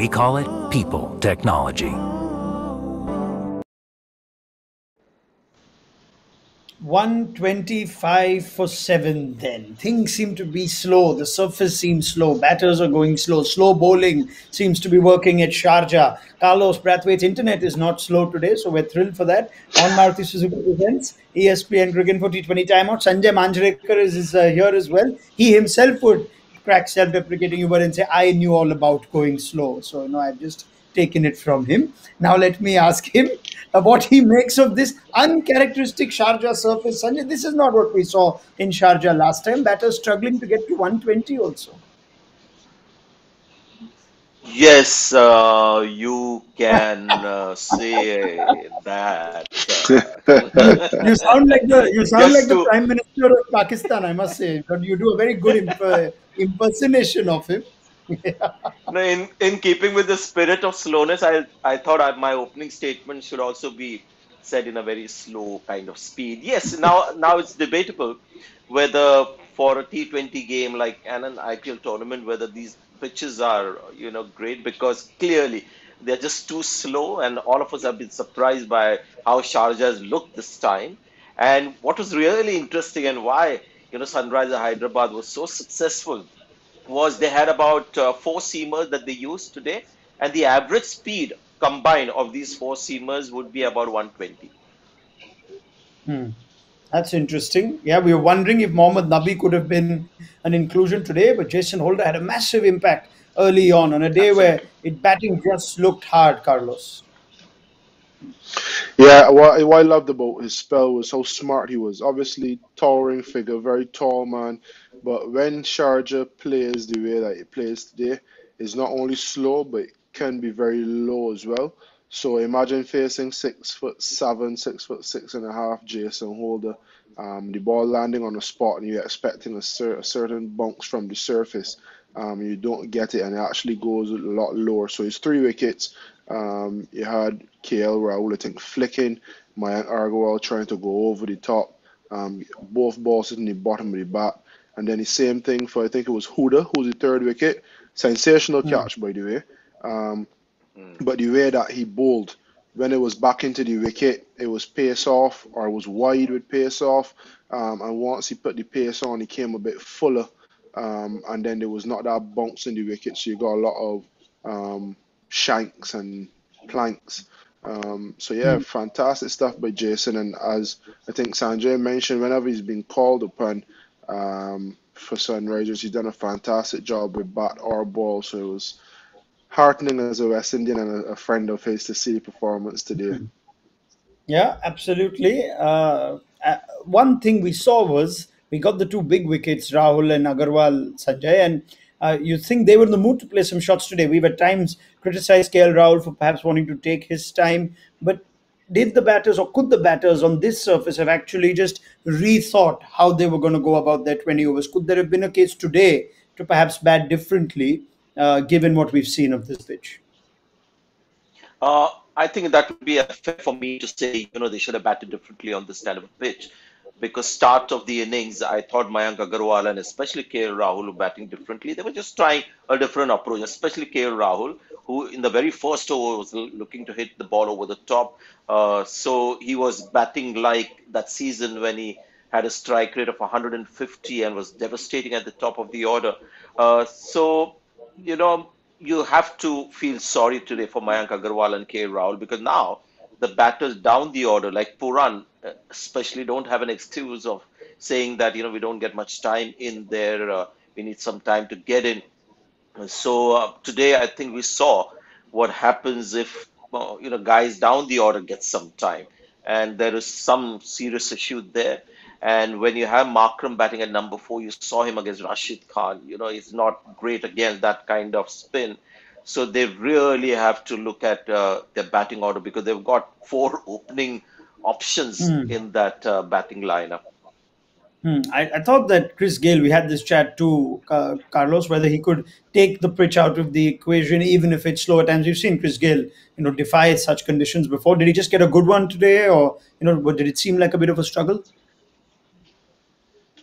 We call it people technology. 125 for 7 then. Things seem to be slow. The surface seems slow. Batters are going slow. Slow bowling seems to be working at Sharjah. Carlos Brathwaite's internet is not slow today, so we're thrilled for that. On Maruti Suzuki presents ESPN Cricket for T20 timeout. Sanjay Manjrekar is here as well. He himself would crack self-deprecating humor and say, I knew all about going slow. So, I've just taken it from him. Now let me ask him what he makes of this uncharacteristic Sharjah surface. Sanjay, this is not what we saw in Sharjah last time. Batters struggling to get to 120 also. Yes, you can say that. You sound like Just the to Prime Minister of Pakistan, I must say. But you do a very good impersonation of him. No, in keeping with the spirit of slowness, I thought my opening statement should also be said in a very slow kind of speed. Yes, now it's debatable whether for a T20 game like an IPL tournament, whether these pitches are great, because clearly they're just too slow, and all of us have been surprised by how Sharjah has looked this time. And what was really interesting and why Sunrisers Hyderabad was so successful was they had about four seamers that they used today, and the average speed combined of these four seamers would be about 120. That's interesting. Yeah, we were wondering if Mohammad Nabi could have been an inclusion today, but Jason Holder had a massive impact early on a day where Absolutely. it batting just looked hard, Carlos. Yeah, what I loved about his spell was how smart he was. Obviously, towering figure, very tall man. But when Sharjah plays the way that he plays today, it's not only slow, but it can be very low as well. So imagine facing 6'7", 6'6.5" Jason Holder. The ball landing on the spot, and you're expecting a certain bounce from the surface. You don't get it, and it actually goes a lot lower. So it's 3 wickets. You had KL Rahul, I think, flicking, Mayank Agarwal trying to go over the top. Both balls in the bottom of the bat. And then the same thing for, I think it was Huda, who's the 3rd wicket. Sensational Hmm. catch, by the way. Um, Mm. but the way that he bowled, when it was back into the wicket, it was pace off, or it was wide with pace off. And once he put the pace on, he came a bit fuller. And then there was not that bounce in the wicket, so you got a lot of shanks and planks. So yeah, Hmm. fantastic stuff by Jason. And as I think Sanjay mentioned, whenever he's been called upon for Sunrisers, he's done a fantastic job with bat or ball. So it was heartening as a West Indian and a friend of his to see the performance today. Yeah, absolutely. One thing we saw was we got the two big wickets, Rahul and Agarwal, Sanjay, and you think they were in the mood to play some shots today. We've at times criticized KL Rahul for perhaps wanting to take his time, but did the batters or could the batters on this surface have actually just rethought how they were going to go about their 20 overs? Could there have been a case today to perhaps bat differently, given what we've seen of this pitch? I think that would be unfair for me to say, they should have batted differently on this kind of a pitch. Because start of the innings, I thought Mayank Agarwal and especially KL Rahul were batting differently. They were just trying a different approach, especially KL Rahul, who in the very first over was looking to hit the ball over the top. So he was batting like that season when he had a strike rate of 150 and was devastating at the top of the order. So you know, you have to feel sorry today for Mayank Agarwal and K. Rahul, because now the batters down the order, like Puran, especially, don't have an excuse of saying that, we don't get much time in there. We need some time to get in. So today, I think we saw what happens if guys down the order get some time, and there is some serious issue there. And when you have Markram batting at number 4, you saw him against Rashid Khan. He's not great against that kind of spin. So they really have to look at their batting order, because they've got four opening options in that batting lineup. I thought that Chris Gale, we had this chat too, Carlos, whether he could take the pitch out of the equation, even if it's slow at times. You've seen Chris Gale, defy such conditions before. Did he just get a good one today, or did it seem like a bit of a struggle?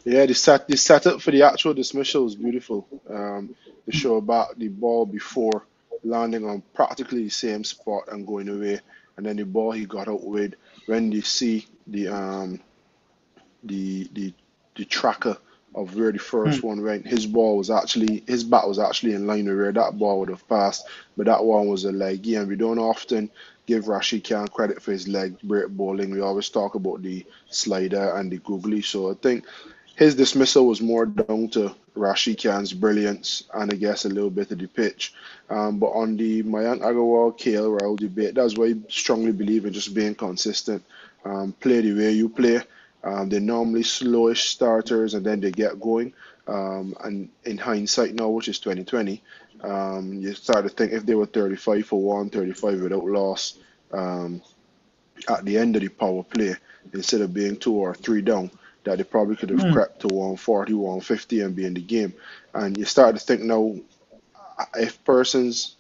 Yeah, the setup for the actual dismissal was beautiful. The show about the ball before landing on practically the same spot and going away. And then the ball he got out with, when you see the the the tracker of where the first one went, his bat was actually in line with where that ball would have passed, but that one was a leggy, and we don't often give Rashid Khan credit for his leg break bowling. We always talk about the slider and the googly. So I think his dismissal was more down to Rashid Khan's brilliance and I guess a little bit of the pitch. But on the Mayank Agarwal KL Rahul debate, that's why I strongly believe in just being consistent. Play the way you play. They're normally slowish starters and then they get going. And in hindsight now, which is 2020, you start to think if they were 35 for one, 35 without loss um, at the end of the power play, instead of being two or three down, that they probably could have crept to 140, 150 and be in the game. And you start to think now, if persons,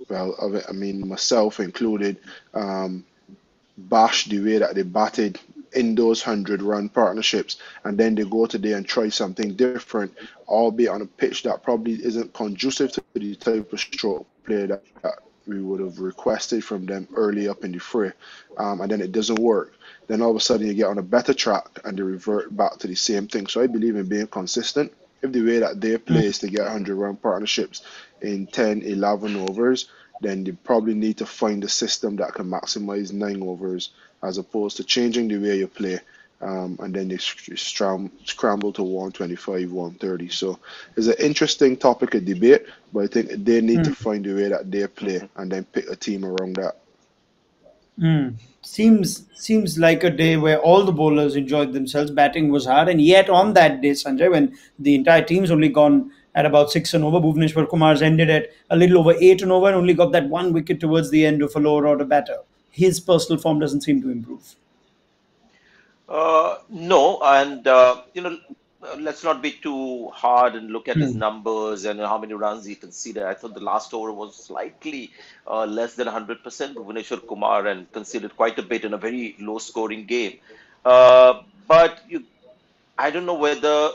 well, I mean, myself included, bash the way that they batted in those 100-run partnerships, and then they go today and try something different, albeit on a pitch that probably isn't conducive to the type of stroke play that we would have requested from them early up in the fray, and then it doesn't work. Then all of a sudden you get on a better track and they revert back to the same thing. So I believe in being consistent. If the way that they play is to get 100-run partnerships in 10, 11 overs, then they probably need to find a system that can maximize 9 overs as opposed to changing the way you play. And then they scramble to 125, 130. So it's an interesting topic of debate, but I think they need to find the way that they play and then pick a team around that. Seems like a day where all the bowlers enjoyed themselves. Batting was hard, and yet on that day, Sanjay, when the entire team's only gone at about 6 and over, Bhuvneshwar Kumar's ended at a little over 8 and over, and only got that one wicket towards the end of a lower order batter. His personal form doesn't seem to improve. No, and let's not be too hard and look at his numbers and how many runs he conceded. I thought the last over was slightly less than 100% Bhuvneshwar Kumar and conceded quite a bit in a very low-scoring game. But I don't know whether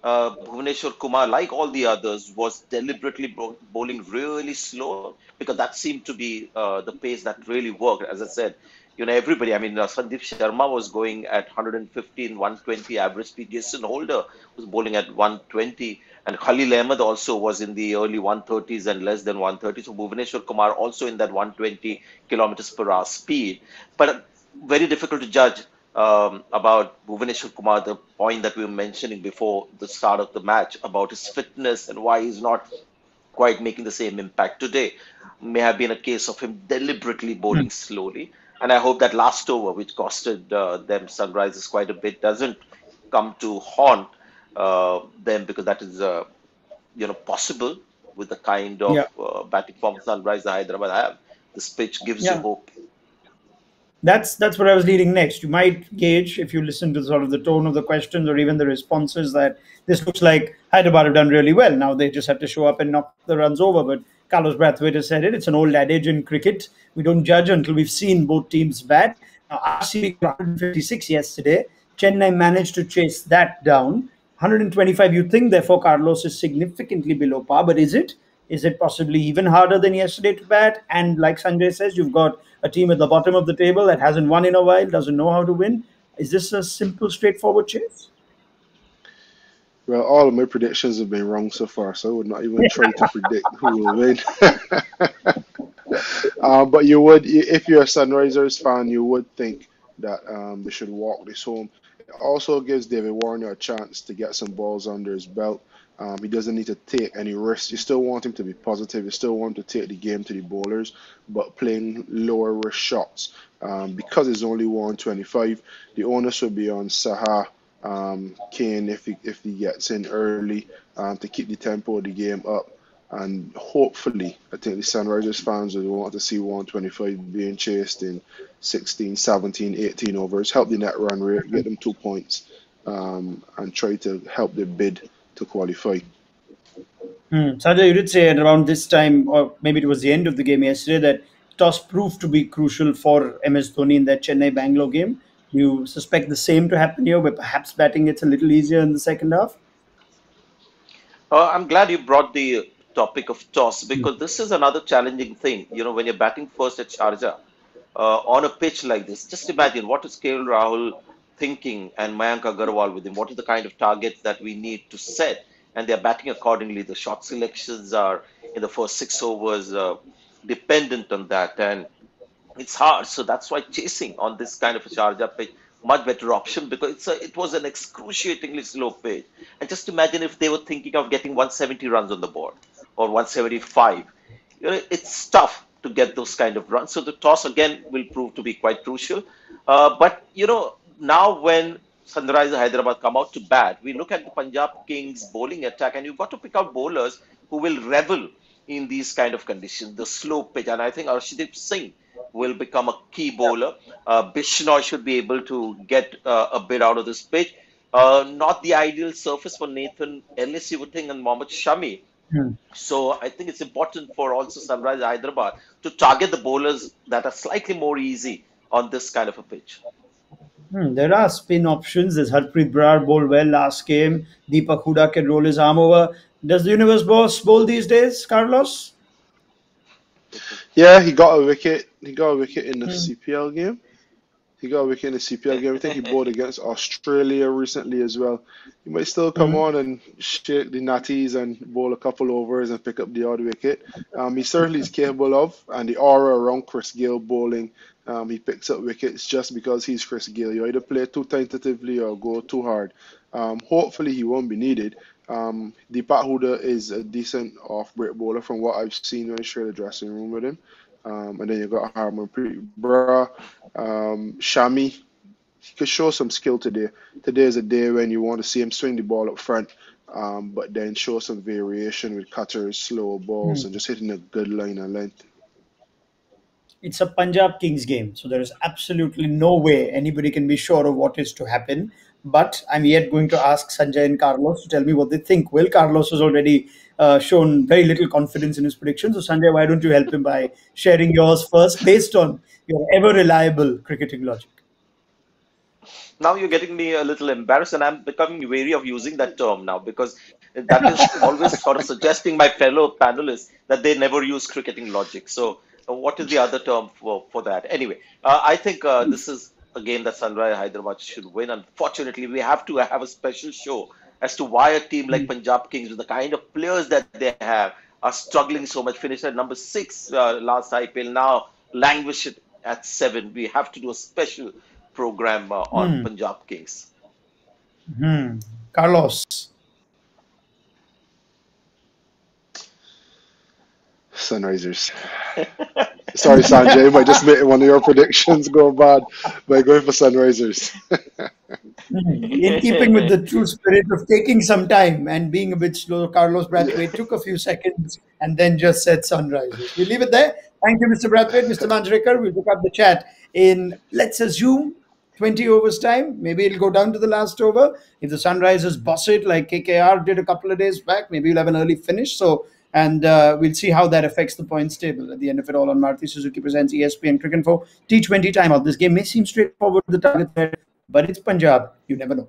Bhuvneshwar Kumar, like all the others, was deliberately bowling really slow because that seemed to be the pace that really worked. As I said, everybody, I mean, Sandeep Sharma was going at 115, 120 average speed. Jason Holder was bowling at 120, and Khalil Ahmed also was in the early 130s and less than 130. So Bhuvneshwar Kumar also in that 120 kilometers per hour speed. But very difficult to judge about Bhuvneshwar Kumar, the point that we were mentioning before the start of the match about his fitness and why he's not quite making the same impact today. May have been a case of him deliberately bowling slowly. And I hope that last over, which costed them Sunrisers quite a bit, doesn't come to haunt them because that is, possible with the kind of Yeah, batting form Sunrisers Hyderabad have. This pitch gives you yeah. hope. That's what I was leading next. You might gauge if you listen to sort of the tone of the questions or even the responses that this looks like Hyderabad have done really well. Now they just have to show up and knock the runs over. But Carlos Brathwaite has said it. It's an old adage in cricket. We don't judge until we've seen both teams bat. Now RCB got 156 yesterday. Chennai managed to chase that down. 125, you think, therefore, Carlos is significantly below par. But is it? Is it possibly even harder than yesterday to bat? And like Sanjay says, you've got a team at the bottom of the table that hasn't won in a while, doesn't know how to win. Is this a simple, straightforward chase? Well, all of my predictions have been wrong so far, so I would not even try to predict who will win. But if you're a Sunrisers fan, you would think that they should walk this home. It also gives David Warner a chance to get some balls under his belt. He doesn't need to take any risks. You still want him to be positive. You still want him to take the game to the bowlers, but playing lower risk shots. Because it's only 125, the onus will be on Saha Kane if he gets in early to keep the tempo of the game up. And hopefully, I think the Sunrisers fans will want to see 125 being chased in 16, 17, 18 overs, help the net run rate, get them 2 points, and try to help the bid to qualify. Sanjay, you did say at around this time, or maybe it was the end of the game yesterday, that toss proved to be crucial for MS Dhoni in that Chennai Bangalore game. You suspect the same to happen here, where perhaps batting gets a little easier in the second half? I'm glad you brought the topic of toss because this is another challenging thing. When you're batting first at Sharjah on a pitch like this, just imagine what is KL Rahul thinking and Mayank Agarwal with him. What are the kind of targets that we need to set? And they're batting accordingly. The shot selections are in the first 6 overs dependent on that. And it's hard. So that's why chasing on this kind of a Sharjah pitch, much better option because it was an excruciatingly slow pitch. And just imagine if they were thinking of getting 170 runs on the board or 175. It's tough to get those kind of runs. So the toss again will prove to be quite crucial. But now when Sunrisers Hyderabad come out to bat, we look at the Punjab Kings bowling attack, and you've got to pick out bowlers who will revel in these kind of conditions, the slow pitch. And I think Arshdeep Singh will become a key bowler. Bishnoi should be able to get a bit out of this pitch. Not the ideal surface for Nathan Ellis, you would think, and Mohammad Shami. So I think it's important for also Sunrisers Hyderabad to target the bowlers that are slightly more easy on this kind of a pitch. There are spin options. There's Harpreet Brar bowled well last game. Deepak Hooda can roll his arm over. Does the Universe Boss bowl these days, Carlos? Yeah, he got a wicket. He got a wicket in the CPL game. He got a wicket in the CPL game. I think he bowled against Australia recently as well. He might still come on and shake the natties and bowl a couple overs and pick up the odd wicket. He certainly is capable of, and the aura around Chris Gayle bowling, he picks up wickets just because he's Chris Gayle. You either play too tentatively or go too hard. Hopefully he won't be needed. Deepak Hooda is a decent off-break bowler from what I've seen when I share the dressing room with him. And then you've got Harpreet Brar, Shami. He could show some skill today. Today is a day when you want to see him swing the ball up front, but then show some variation with cutters, slower balls, and just hitting a good line of length. It's a Punjab Kings game, so there is absolutely no way anybody can be sure of what is to happen. But I'm yet going to ask Sanjay and Carlos to tell me what they think. Well, Carlos has already shown very little confidence in his prediction. So, Sanjay, why don't you help him by sharing yours first based on your ever-reliable cricketing logic? Now you're getting me a little embarrassed, and I'm becoming wary of using that term now because that is always sort of suggesting my fellow panelists that they never use cricketing logic. So what is the other term for that? Anyway, I think this is a game that Sunrisers Hyderabad should win. Unfortunately, we have to have a special show as to why a team like Punjab Kings, with the kind of players that they have, are struggling so much. Finished at number 6 last IPL, now languish at 7. We have to do a special program on Punjab Kings. Carlos. Sunrisers. Sorry, Sanjay, but just made one of your predictions go bad by going for Sunrisers. In keeping with the true spirit of taking some time and being a bit slow, Carlos Brathwaite took a few seconds and then just said Sunrisers. We leave it there. Thank you, Mr. Brathwaite. Mr. Manjrekar, we'll pick up the chat in, let's assume, 20 overs time. Maybe it'll go down to the last over. If the Sunrisers boss it like KKR did a couple of days back, maybe we'll have an early finish. And we'll see how that affects the points table at the end of it all on Maruti Suzuki presents ESPN Cricket Info T20 timeout. This game may seem straightforward with the target there, but it's Punjab. You never know.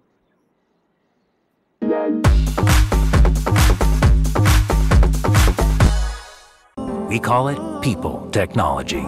We call it people technology.